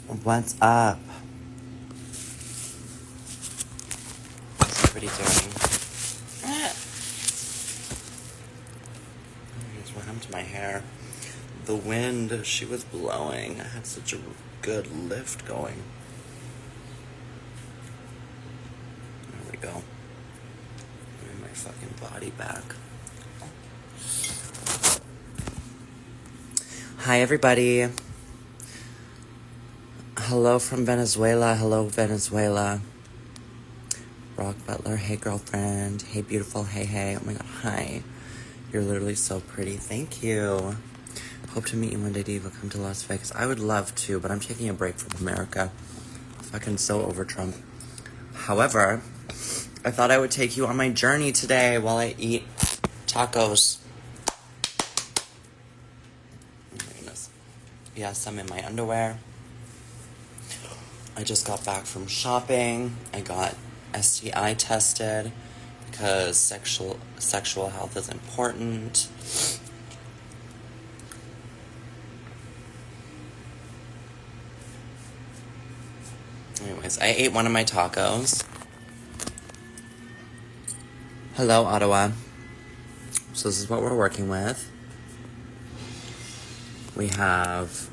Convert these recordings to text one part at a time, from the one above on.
What's up? What's everybody doing? What happened to my hair? The wind, she was blowing. I had such a good lift going. There we go. Bring my fucking body back. Hi, everybody. Hello from Venezuela. Hello, Venezuela. Rock Butler. Hey, girlfriend. Hey, beautiful. Hey, hey. Oh my god. Hi. You're literally so pretty. Thank you. Hope to meet you one day, Diva. Come to Las Vegas. I would love to, but I'm taking a break from America. Fucking so over Trump. However, I thought I would take you on my journey today while I eat tacos. Oh my goodness. Yes, I'm in my underwear. I just got back from shopping. I got STI tested because sexual health is important. Anyways, I ate one of my tacos. Hello, Ottawa. So this is what we're working with. We have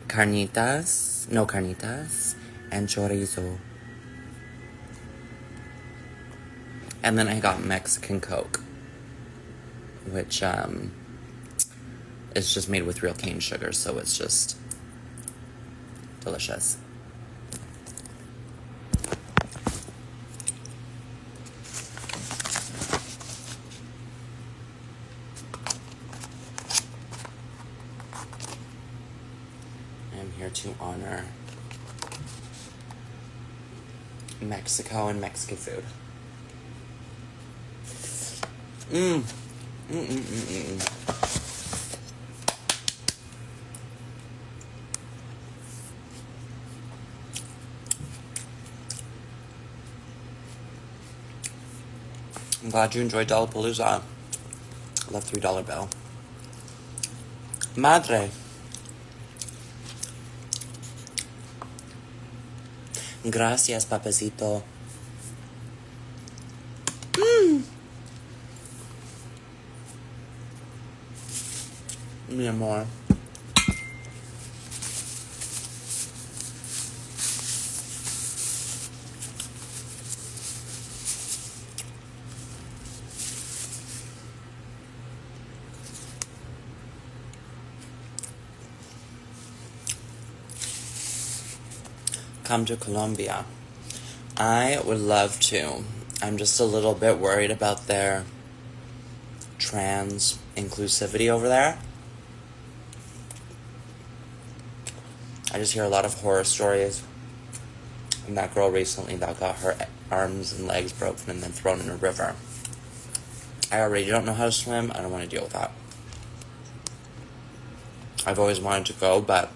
carnitas, and chorizo. And then I got Mexican Coke, which is just made with real cane sugar, so it's just delicious. I'm here to honor Mexico and Mexican food. I'm glad you enjoyed Dollapalooza. I love $3 bill. Madre. Gracias, papacito. Mi amor. Come to Colombia. I would love to. I'm just a little bit worried about their trans inclusivity over there. I just hear a lot of horror stories. And that girl recently that got her arms and legs broken and then thrown in a river. I already don't know how to swim. I don't want to deal with that. I've always wanted to go, but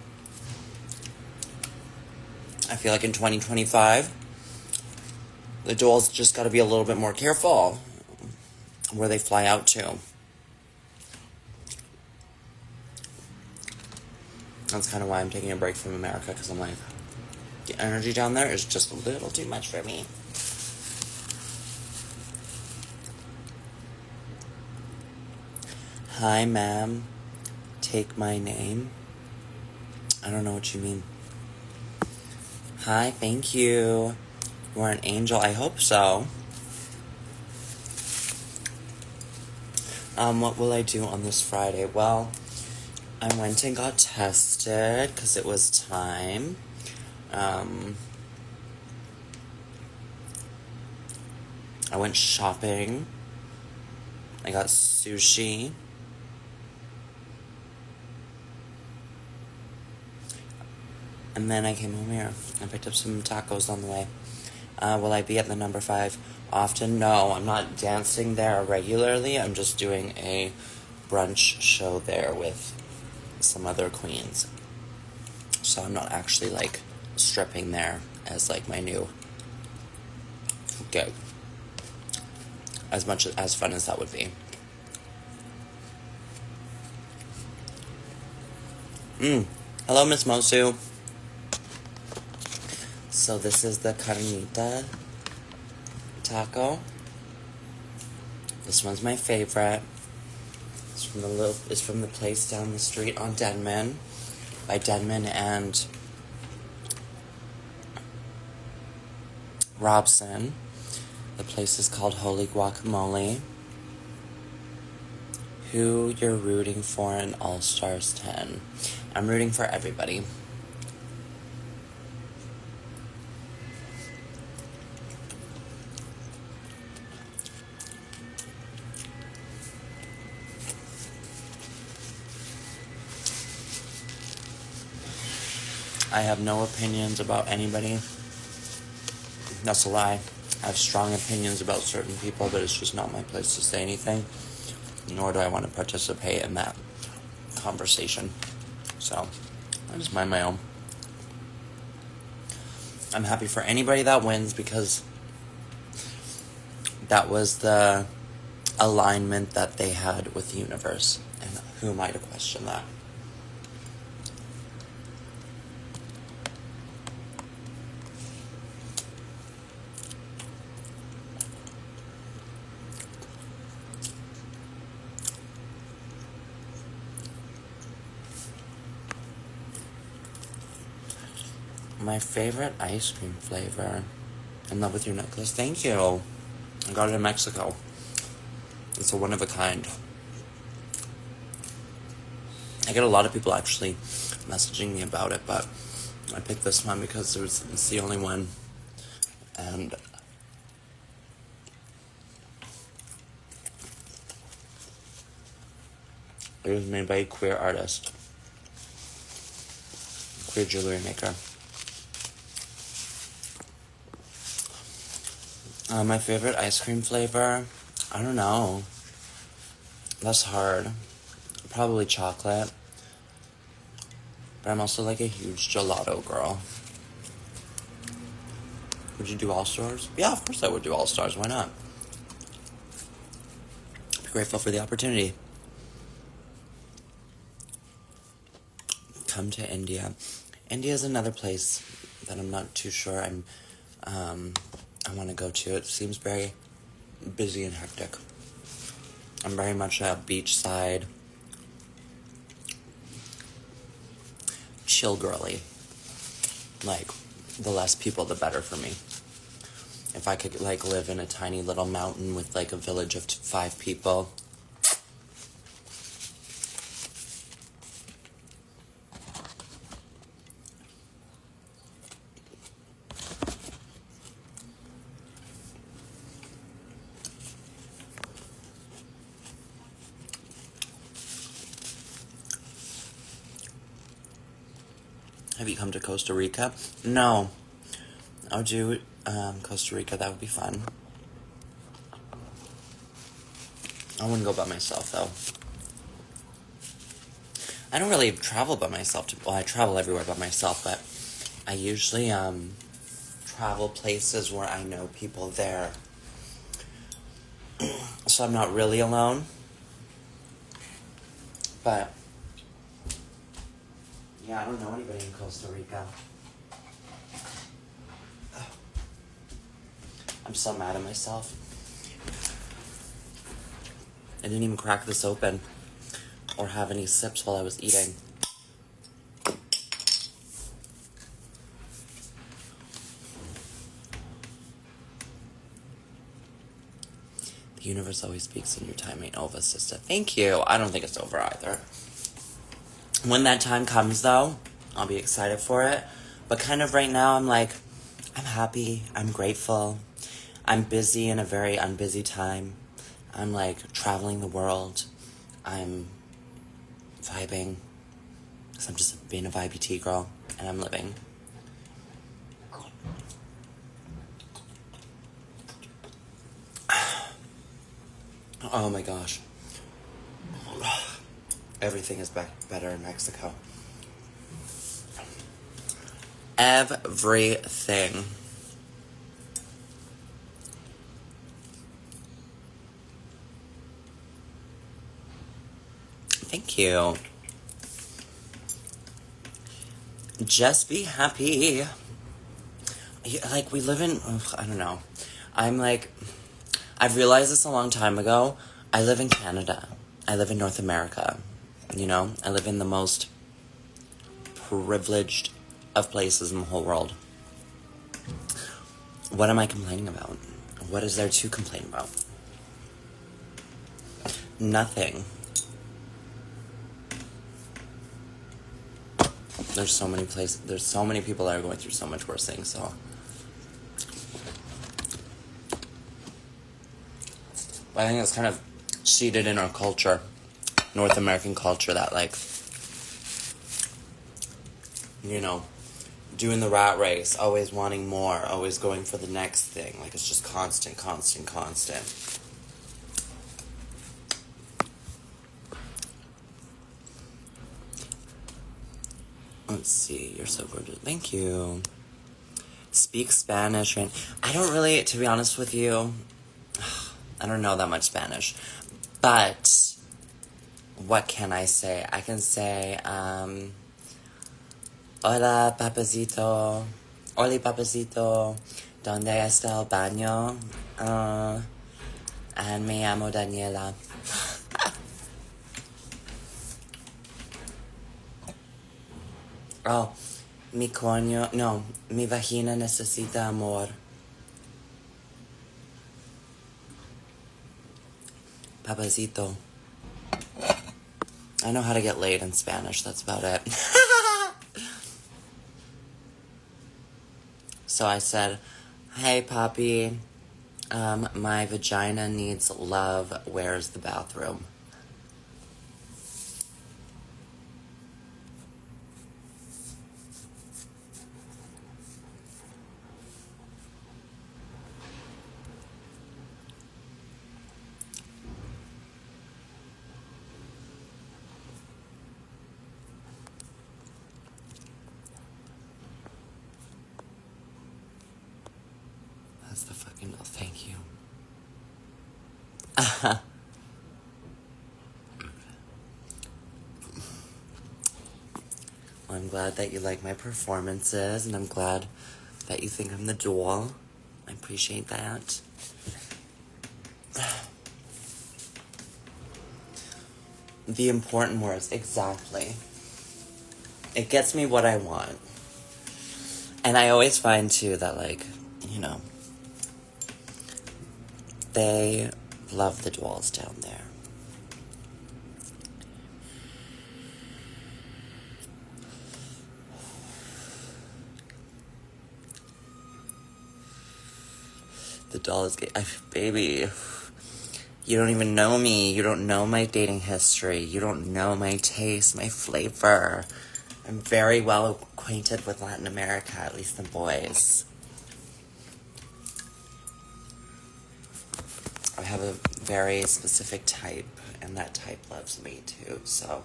I feel like in 2025, the dolls just got to be a little bit more careful where they fly out to. That's kind of why I'm taking a break from America, because I'm like, the energy down there is just a little too much for me. Hi, ma'am. Take my name. I don't know what you mean. Hi, thank you. You are an angel. I hope so. What will I do on this Friday? Well, I went and got tested because it was time. I went shopping. I got sushi. And then I came home here. I picked up some tacos on the way. Will I be at the number 5 often? No, I'm not dancing there regularly. I'm just doing a brunch show there with some other queens. So I'm not actually, like, stripping there as, like, my new gig. As much as fun as that would be. Hello, Miss Mosu. So this is the carnita taco. This one's my favorite. It's from the place down the street on Denman, by Denman and Robson. The place is called Holy Guacamole. Who you're rooting for in All Stars 10? I'm rooting for everybody. I have no opinions about anybody. That's a lie. I have strong opinions about certain people, but it's just not my place to say anything. Nor do I want to participate in that conversation. So, I just mind my own. I'm happy for anybody that wins because that was the alignment that they had with the universe. And who am I to question that? My favorite ice cream flavor. In love with your necklace. Thank you. I got it in Mexico. It's a one of a kind. I get a lot of people actually messaging me about it, but I picked this one because it's the only one. And it was made by a queer artist. Queer jewelry maker. My favorite ice cream flavor? I don't know. That's hard. Probably chocolate. But I'm also like a huge gelato girl. Would you do All Stars? Yeah, of course I would do All Stars. Why not? Be grateful for the opportunity. Come to India. India is another place that I'm not too sure I want to go to. It seems very busy and hectic. I'm very much a beachside, chill girly. Like, the less people, the better for me. If I could, like, live in a tiny little mountain with, like, a village of 5 people. Have you come to Costa Rica? No. I would do Costa Rica. That would be fun. I wouldn't go by myself, though. I don't really travel by myself. Well, I travel everywhere by myself, but I usually travel places where I know people there. So I'm not really alone. But yeah, I don't know anybody in Costa Rica. I'm so mad at myself. I didn't even crack this open or have any sips while I was eating. The universe always speaks in your time, ain't over, sister. Thank you. I don't think it's over either. When that time comes, though, I'll be excited for it. But kind of right now, I'm like, I'm happy. I'm grateful. I'm busy in a very unbusy time. I'm like traveling the world. I'm vibing. Because I'm just being a vibey tea girl. And I'm living. Oh my gosh. Everything is better in Mexico. Everything. Thank you. Just be happy. Like, we live in, I don't know. I'm like, I've realized this a long time ago. I live in Canada. I live in North America. You know, I live in the most privileged of places in the whole world. What am I complaining about? What is there to complain about? Nothing. There's so many places, there's so many people that are going through so much worse things, so. But I think it's kind of seated in our culture, North American culture, that, like, you know, doing the rat race, always wanting more, always going for the next thing. Like, it's just constant, constant, constant. Let's see, you're so gorgeous. Thank you. Speak Spanish, and I don't really, to be honest with you, I don't know that much Spanish. But what can I say? I can say, hola, papacito. Hola, papacito. ¿Dónde está el baño? And me llamo Daniela. Oh, mi coño, no, mi vagina necesita amor. Papacito. I know how to get laid in Spanish, that's about it. So I said, hey, Papi, my vagina needs love. Where's the bathroom? That's the fucking, oh, thank you. Well, I'm glad that you like my performances, and I'm glad that you think I'm the doll. I appreciate that. The important words, exactly. It gets me what I want. And I always find, too, that, like, you know, they love the dwells down there. The doll is gay. Baby, you don't even know me. You don't know my dating history. You don't know my taste, my flavor. I'm very well acquainted with Latin America, at least the boys. I have a very specific type, and that type loves me too, so.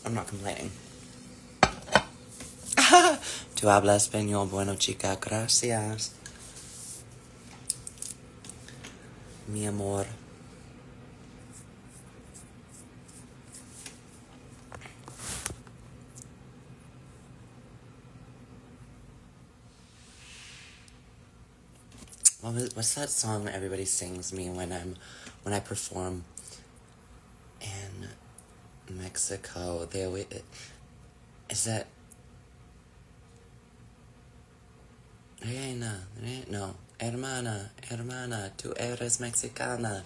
I'm not complaining. Tu habla español, bueno, chica, gracias. Mi amor. What's that song everybody sings me when I perform in Mexico? They always, is that Reina? No, hermana, tú eres mexicana.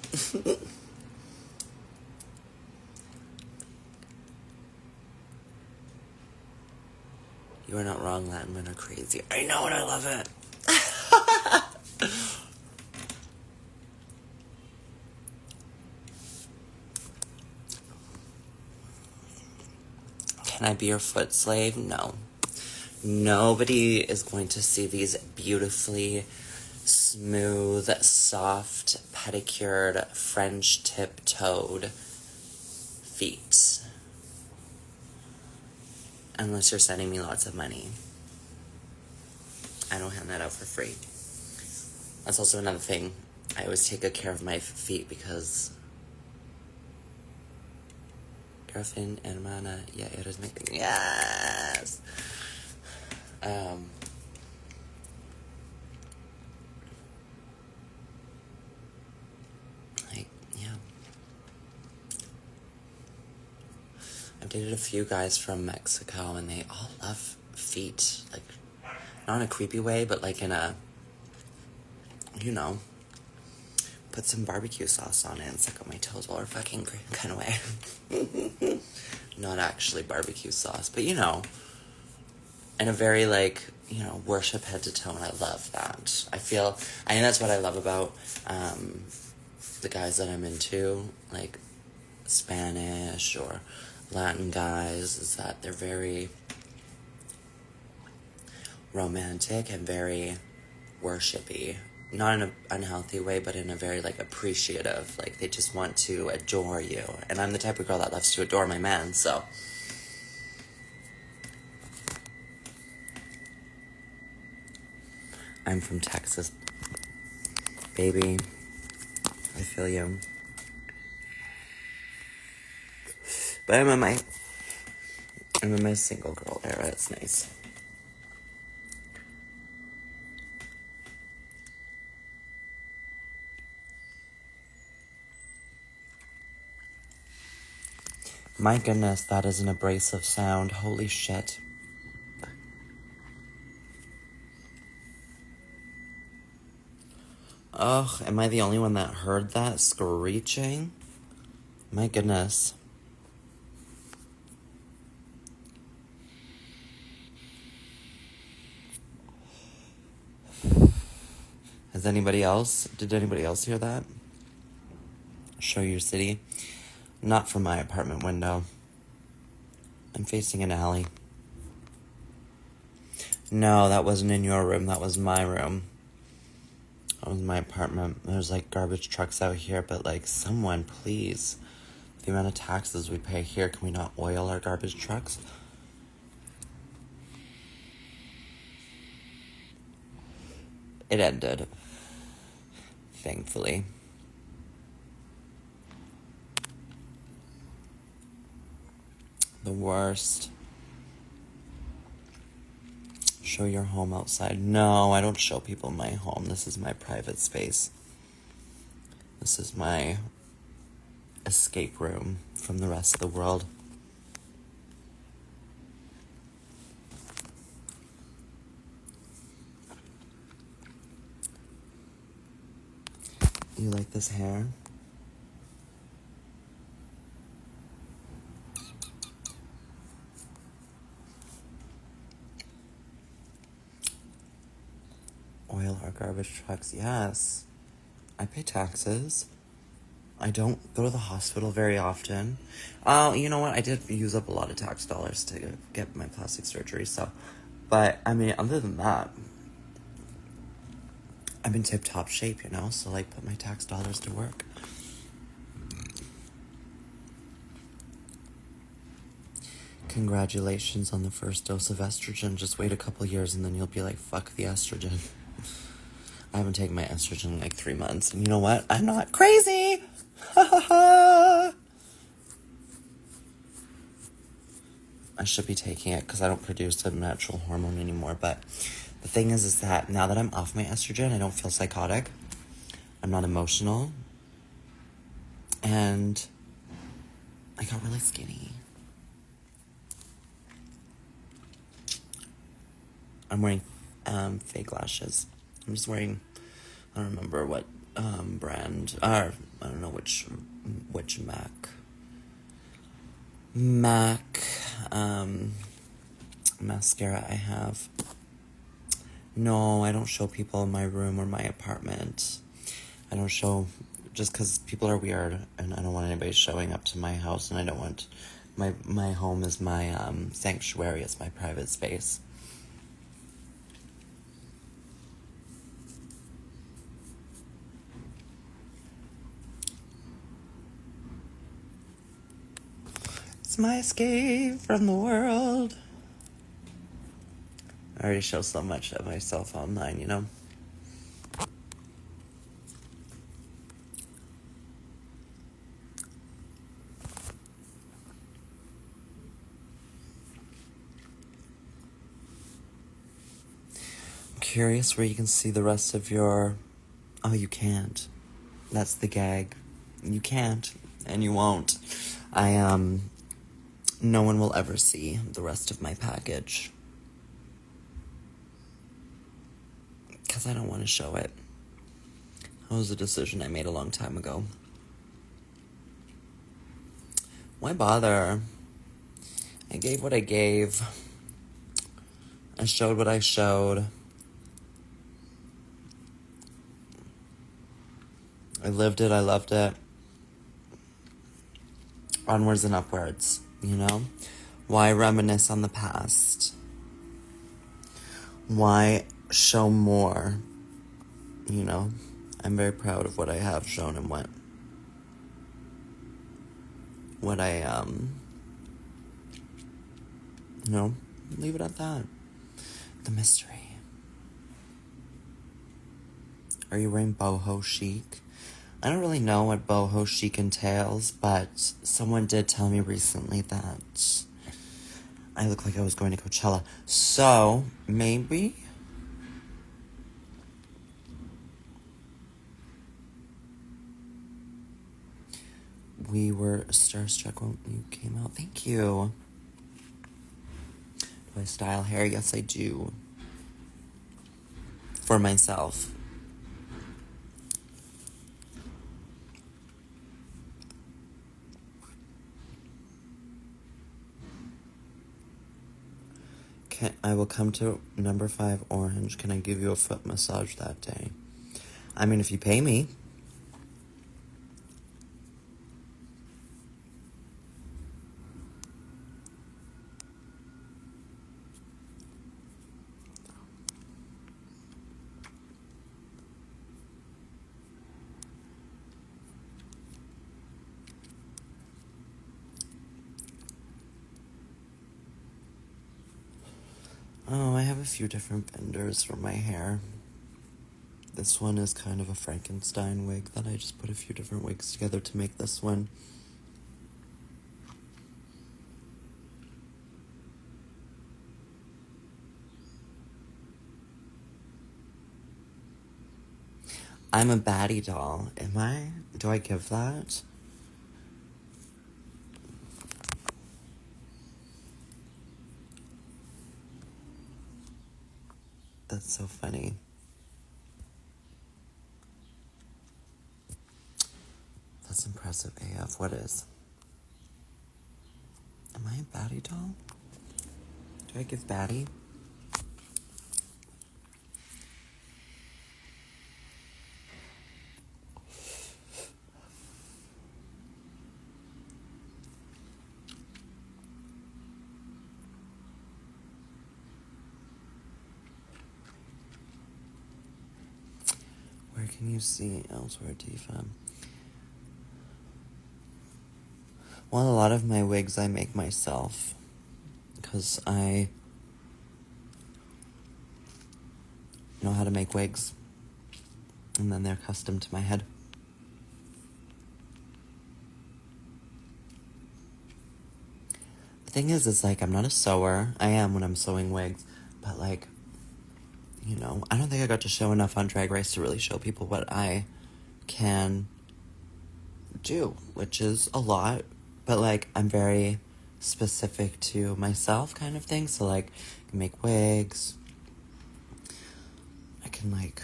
You are not wrong, Latin men are crazy. I know it, I love it. Can I be your foot slave? No. Nobody is going to see these beautifully smooth, soft, pedicured, French tip-toed feet. Unless you're sending me lots of money. I don't hand that out for free. That's also another thing. I always take good care of my feet because girlfriend, hermana, ya eres mi... Yes! Like, yeah. I've dated a few guys from Mexico, and they all love feet. Like, not in a creepy way, but like in a, you know, put some barbecue sauce on it and suck on my toes while we're fucking kind of way. Not actually barbecue sauce, but you know, in a very like, you know, worship head to toe, and I love that. I think that's what I love about the guys that I'm into, like Spanish or Latin guys, is that they're very romantic and very worshipy. Not in an unhealthy way, but in a very, like, appreciative. Like, they just want to adore you. And I'm the type of girl that loves to adore my man, so. I'm from Texas, baby. I feel you. But I'm in my single girl era. It's nice. My goodness, that is an abrasive sound. Holy shit. Ugh, am I the only one that heard that screeching? My goodness. Did anybody else hear that? Show your city. Not from my apartment window. I'm facing an alley. No, that wasn't in your room. That was my room. That was my apartment. There's like garbage trucks out here, but like someone, please. The amount of taxes we pay here, can we not oil our garbage trucks? It ended. Thankfully. The worst. Show your home outside. No, I don't show people my home. This is my private space. This is my escape room from the rest of the world. You like this hair? Oil our garbage trucks. Yes. I pay taxes. I don't go to the hospital very often. You know what? I did use up a lot of tax dollars to get my plastic surgery, so. But, I mean, other than that, I'm in tip-top shape, you know? So, like, put my tax dollars to work. Congratulations on the first dose of estrogen. Just wait a couple years and then you'll be like, fuck the estrogen. I haven't taken my estrogen in like 3 months. And you know what? I'm not crazy. Ha ha ha. I should be taking it because I don't produce a natural hormone anymore. But the thing is that now that I'm off my estrogen, I don't feel psychotic. I'm not emotional. And I got really skinny. I'm wearing fake lashes. I'm just wearing, I don't remember what brand, or I don't know which MAC mascara I have. No, I don't show people in my room or my apartment. I don't show, just because people are weird, and I don't want anybody showing up to my house, and I don't want, my home is my sanctuary, it's my private space. It's my escape from the world. I already show so much of myself online, you know? curious where you can see the rest of your... Oh, you can't. That's the gag. You can't, and you won't. No one will ever see the rest of my package. Because I don't want to show it. That was a decision I made a long time ago. Why bother? I gave what I gave. I showed what I showed. I lived it, I loved it. Onwards and upwards, you know? Why reminisce on the past? Why show more? You know? I'm very proud of what I have shown and what I, you know, leave it at that. The mystery. Are you wearing boho chic? I don't really know what boho chic entails, but someone did tell me recently that I look like I was going to Coachella. So, maybe? We were starstruck when you came out. Thank you. Do I style hair? Yes, I do. For myself. I will come to number 5 Orange. Can I give you a foot massage that day? I mean, if you pay me. Oh, I have a few different vendors for my hair. This one is kind of a Frankenstein wig that I just put a few different wigs together to make this one. I'm a baddie doll. Am I? Do I give that? That's so funny. That's impressive AF. What is? Am I a baddie doll? Do I give baddie? Where can you see Elsewhere Diva? Well, a lot of my wigs I make myself. Because I know how to make wigs. And then they're custom to my head. The thing is, like, I'm not a sewer. I am when I'm sewing wigs. But, like, you know, I don't think I got to show enough on Drag Race to really show people what I can do, which is a lot. But, like, I'm very specific to myself kind of thing. So, like, I can make wigs. I can, like,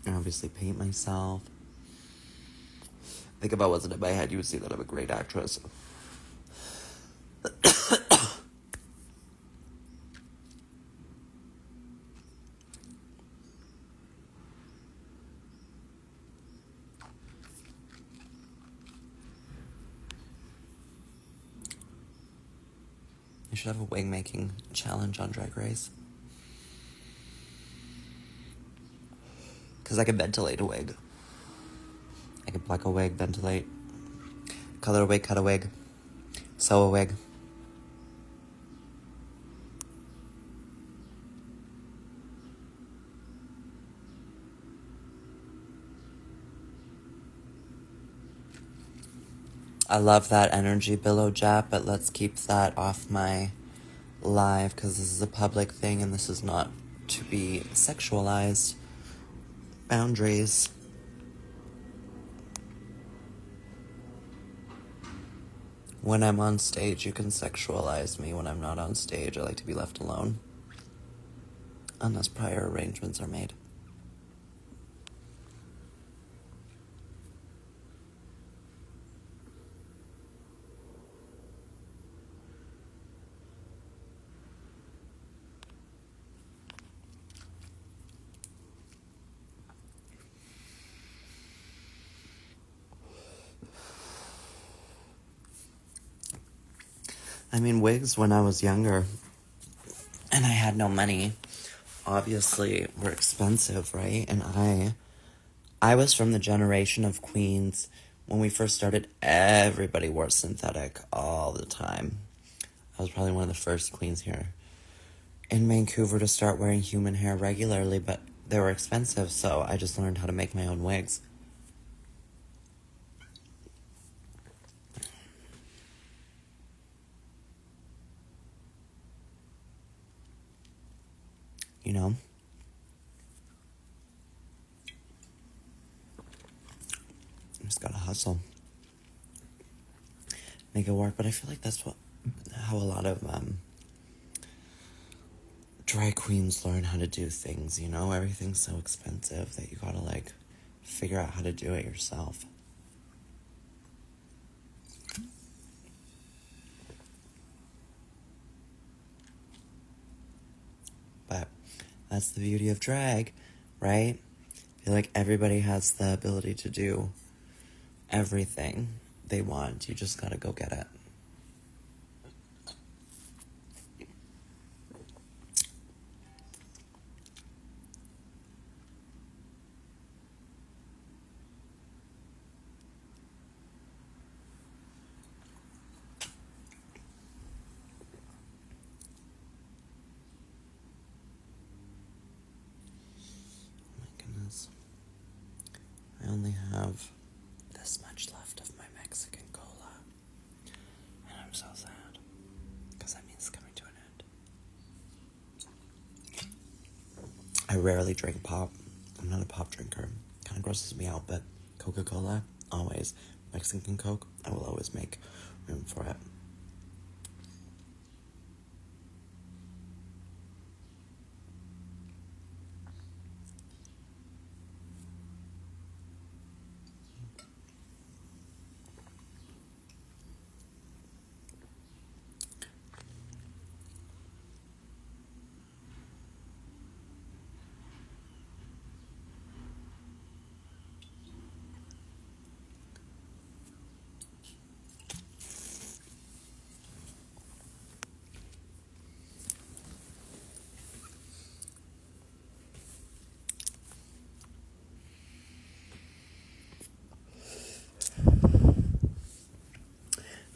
obviously paint myself. I think if I wasn't in my head, you would see that I'm a great actress. I should have a wig making challenge on Drag Race. Because I can ventilate a wig. I can pluck a wig, ventilate, color a wig, cut a wig, sew a wig. I love that energy, Billow Jap, but let's keep that off my live because this is a public thing and this is not to be sexualized. Boundaries. When I'm on stage, you can sexualize me. When I'm not on stage, I like to be left alone. Unless prior arrangements are made. I mean, wigs when I was younger and I had no money, obviously were expensive, right? And I was from the generation of queens. When we first started, everybody wore synthetic all the time. I was probably one of the first queens here in Vancouver to start wearing human hair regularly, but they were expensive, so I just learned how to make my own wigs. You know? Just gotta hustle. Make it work, but I feel like that's how a lot of drag queens learn how to do things, you know? Everything's so expensive that you gotta, like, figure out how to do it yourself. But that's the beauty of drag, right? I feel like everybody has the ability to do everything they want. You just gotta go get it. I only have this much left of my Mexican cola. And I'm so sad. Because that means it's coming to an end. I rarely drink pop. I'm not a pop drinker. Kind of grosses me out, but Coca-Cola, always. Mexican Coke, I will always make room for it.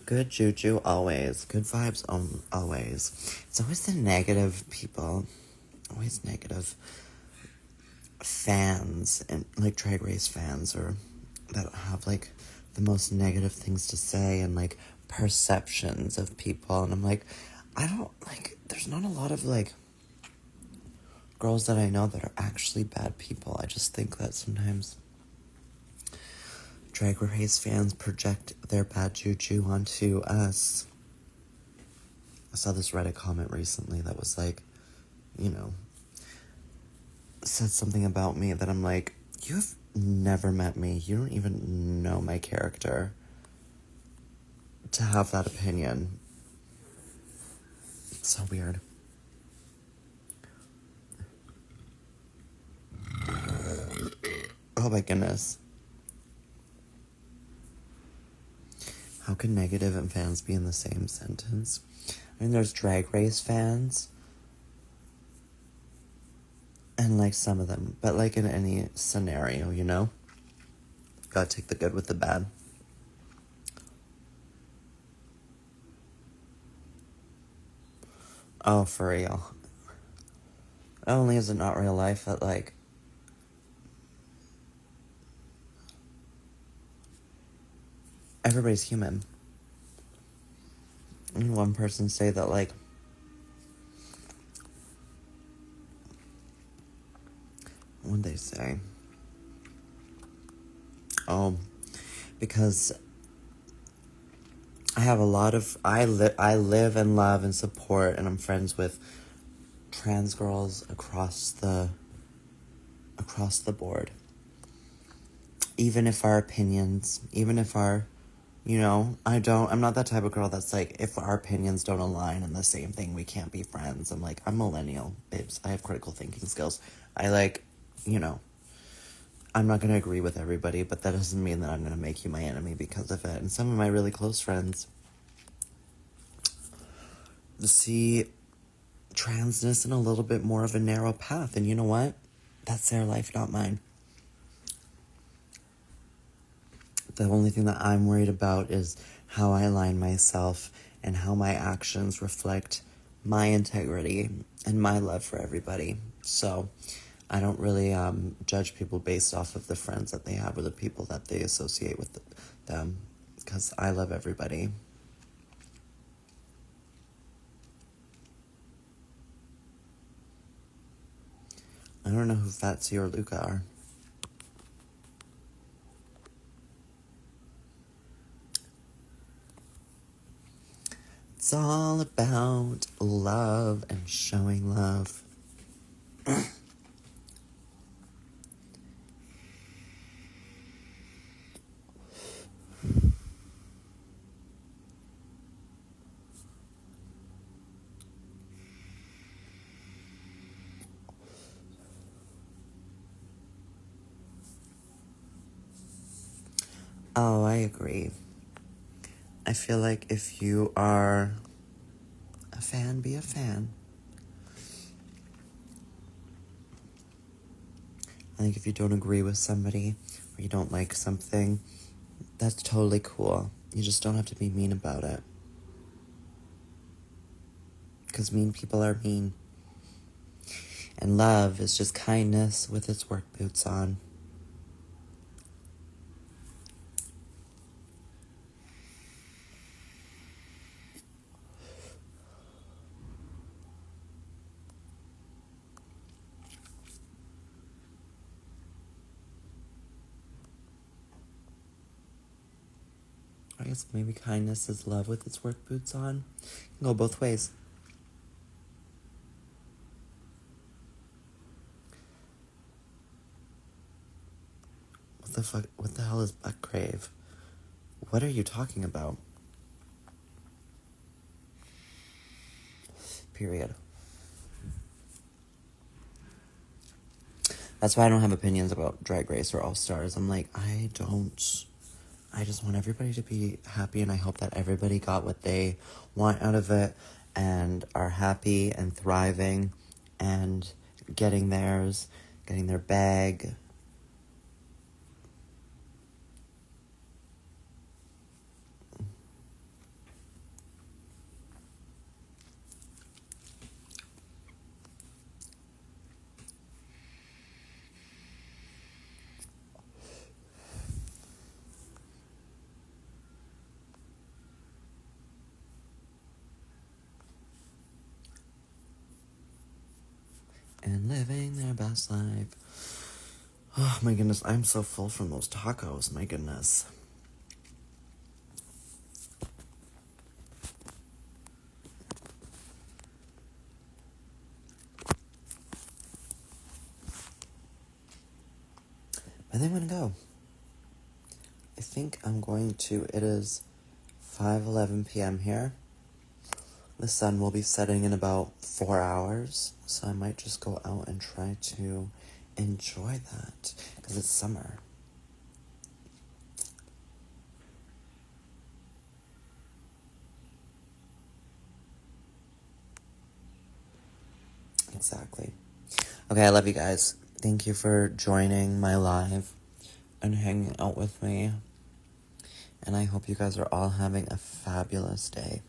Good juju always. Good vibes always. It's always the negative people. Always negative fans and like Drag Race fans or that have like the most negative things to say and like perceptions of people. And I'm like, I don't like, there's not a lot of like girls that I know that are actually bad people. I just think that sometimes Drag Race fans project their bad juju onto us. I saw this Reddit comment recently that was like, you know, said something about me that I'm like, you've never met me. You don't even know my character to have that opinion. It's so weird. Oh my goodness. How can negative and fans be in the same sentence? I mean, there's Drag Race fans. And like some of them. But like in any scenario, you know? Gotta take the good with the bad. Oh, for real. Not only is it not real life, but like everybody's human. And one person say that like What'd they say? Oh, because I have a lot of I live and love and support, and I'm friends with trans girls across the board. Even if our opinions, even if our, I'm not that type of girl that's like, if our opinions don't align in the same thing, we can't be friends. I'm like, I'm millennial, babes. I have critical thinking skills. I like, I'm not going to agree with everybody, but that doesn't mean that I'm going to make you my enemy because of it. And some of my really close friends see transness in a little bit more of a narrow path. And you know what? That's their life, not mine. The only thing that I'm worried about is how I align myself and how my actions reflect my integrity and my love for everybody. So I don't really judge people based off of the friends that they have or the people that they associate with them, because I love everybody. I don't know who Fatsy or Luca are. It's all about love and showing love. Oh, I agree. I feel like if you are a fan, be a fan. I think if you don't agree with somebody or you don't like something, that's totally cool. You just don't have to be mean about it. Because mean people are mean. And love is just kindness with its work boots on. I guess maybe kindness is love with its work boots on. It can go both ways. What the hell is Buckgrave? What are you talking about? Period. That's why I don't have opinions about Drag Race or All Stars. I'm like, I just want everybody to be happy, and I hope that everybody got what they want out of it and are happy and thriving and getting theirs, getting their bag. And living their best life. Oh my goodness, I'm so full from those tacos, my goodness. I think I'm gonna go. I think I'm going to, it is 5:11 p.m. here. The sun will be setting in about 4 hours, so I might just go out and try to enjoy that, because it's summer. Exactly. Okay, I love you guys. Thank you for joining my live and hanging out with me. And I hope you guys are all having a fabulous day.